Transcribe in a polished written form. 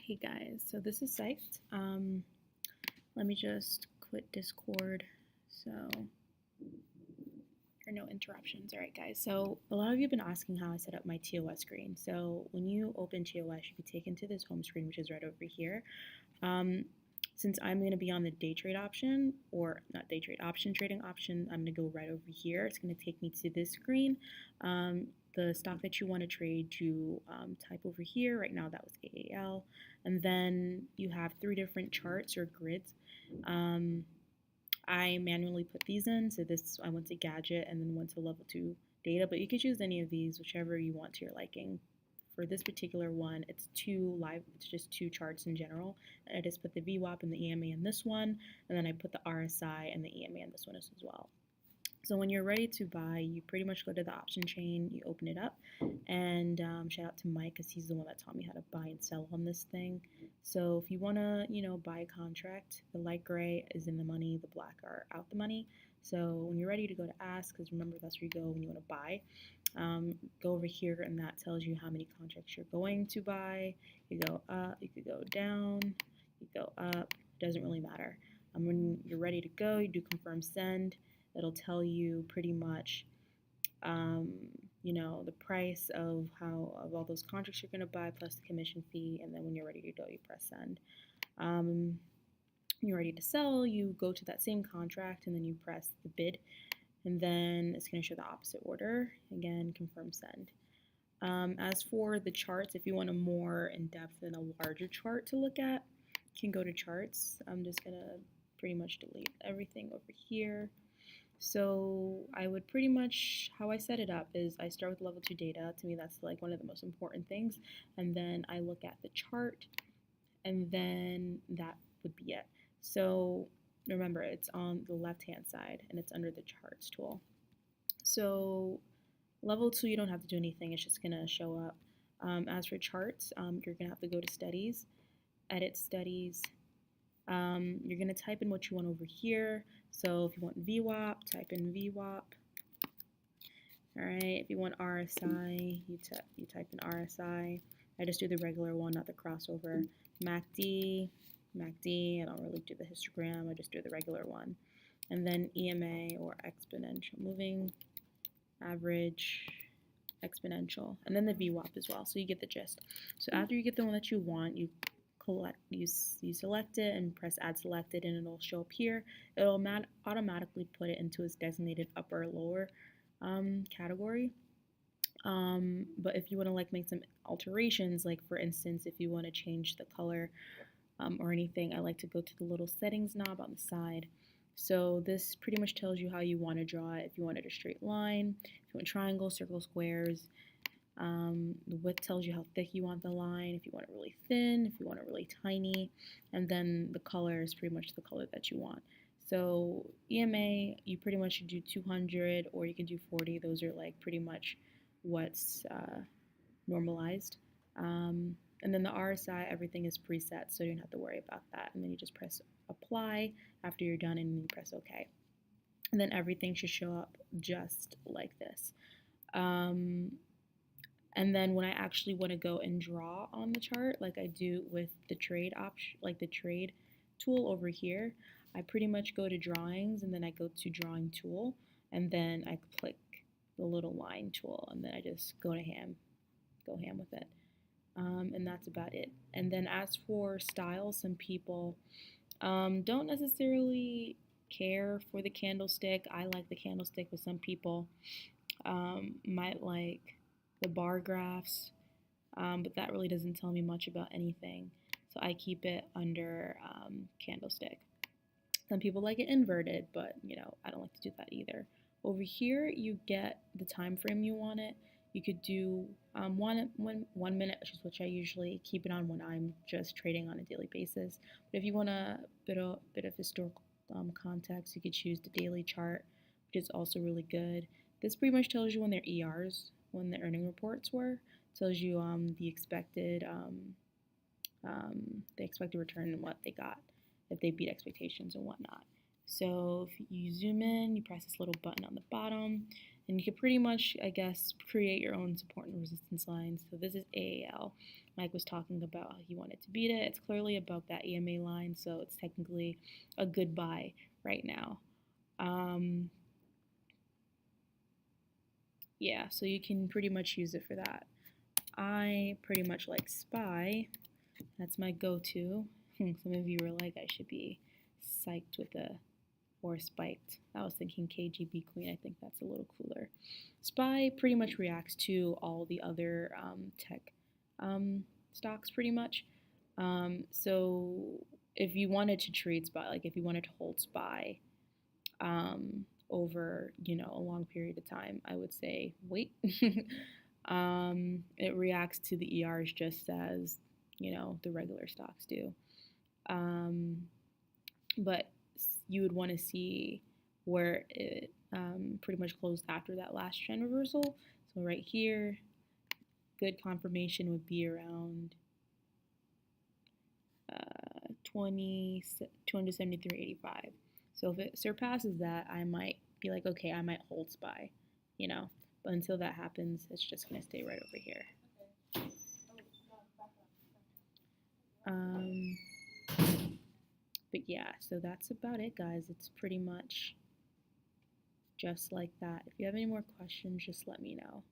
Hey guys, so this is Psyched. Let me just quit Discord so there are no interruptions. Alright guys, so a lot of you have been asking how I set up my TOS screen. So when you open TOS, you be taken to this home screen, which is right over here. Since I'm going to be on the day trade option, or not day trade, option trading option, I'm going to go right over here. It's going to take me to this screen. The stock that you want to trade, you type over here. Right now that was AAL. And then you have 3 different charts or grids. I manually put these in. So this, I went to gadget and then went to level 2 data, but you could choose any of these, whichever you want to your liking. For this particular one, it's just 2 charts in general. And I just put the VWAP and the EMA in this one, and then I put the RSI and the EMA in this one as well. So when you're ready to buy, you pretty much go to the option chain, you open it up, and shout out to Mike because he's the one that taught me how to buy and sell on this thing. So if you want to, buy a contract, the light gray is in the money, the black are out the money. So when you're ready to go to ask, because remember that's where you go when you want to buy, go over here and that tells you how many contracts you're going to buy. You go up, you could go down, you go up, doesn't really matter. When you're ready to go, you do confirm send. It'll tell you pretty much, the price of all those contracts you're going to buy plus the commission fee, and then when you're ready to go, you press send. You're ready to sell, you go to that same contract and then you press the bid, and then it's going to show the opposite order. Again, confirm send. As for the charts, if you want a more in-depth and a larger chart to look at, you can go to charts. I'm just going to pretty much delete everything over here. So I would pretty much, how I set it up is I start with level 2 data. To me, that's like one of the most important things. And then I look at the chart, and then that would be it. So remember, it's on the left-hand side, and it's under the charts tool. So level 2, you don't have to do anything. It's just going to show up. As for charts, you're going to have to go to studies, edit studies. You're going to type in what you want over here. So if you want VWAP, type in VWAP. Alright, if you want RSI, you type in RSI. I just do the regular one, not the crossover. MACD, I don't really do the histogram, I just do the regular one. And then EMA, or exponential moving average, exponential, and then the VWAP as well, so you get the gist. So after you get the one that you want, you select it and press add selected, and it'll show up here. It'll automatically put it into its designated upper or lower category. But if you want to make some alterations, like for instance, if you want to change the color or anything, I like to go to the little settings knob on the side. So this pretty much tells you how you want to draw it. If you wanted a straight line, if you want triangles, circles, squares. The width tells you how thick you want the line, if you want it really thin, if you want it really tiny, and then the color is pretty much the color that you want. So EMA, you pretty much should do 200, or you can do 40. Those are like pretty much what's normalized. And then the RSI, everything is preset, so you don't have to worry about that. And then you just press apply after you're done, and you press OK. And then everything should show up just like this. And then when I actually want to go and draw on the chart, like I do with the trade option, like the trade tool over here, I pretty much go to drawings, and then I go to drawing tool, and then I click the little line tool, and then I just go ham with it. And that's about it. And then as for style, some people don't necessarily care for the candlestick. I like the candlestick, but some people might like the bar graphs, but that really doesn't tell me much about anything, so I keep it under candlestick. Some people like it inverted, but I don't like to do that either. Over here you get the time frame you want it. You could do 1 minute, which I usually keep it on when I'm just trading on a daily basis. But if you want a bit of historical context, you could choose the daily chart, which is also really good. This pretty much tells you when their ERs, when the earning reports were, tells you the expected return and what they got, if they beat expectations and whatnot. So if you zoom in, you press this little button on the bottom, And you can pretty much, I guess, create your own support and resistance lines. So this is AAL. Mike was talking about how he wanted to beat it. It's clearly above that EMA line, so it's technically a good buy right now. Yeah, so you can pretty much use it for that. I pretty much like SPY. That's my go-to. Some of you were like, I should be psyched with a, or spiked. I was thinking KGB Queen. I think that's a little cooler. SPY pretty much reacts to all the other tech stocks pretty much. So if you wanted to trade SPY, like if you wanted to hold SPY over, a long period of time, I would say wait. It reacts to the ERs just as, the regular stocks do. But you would want to see where it pretty much closed after that last trend reversal. So right here, good confirmation would be around 273.85. So if it surpasses that, I might be like, okay, I might hold SPY, But until that happens, it's just going to stay right over here. But yeah, so that's about it, guys. It's pretty much just like that. If you have any more questions, just let me know.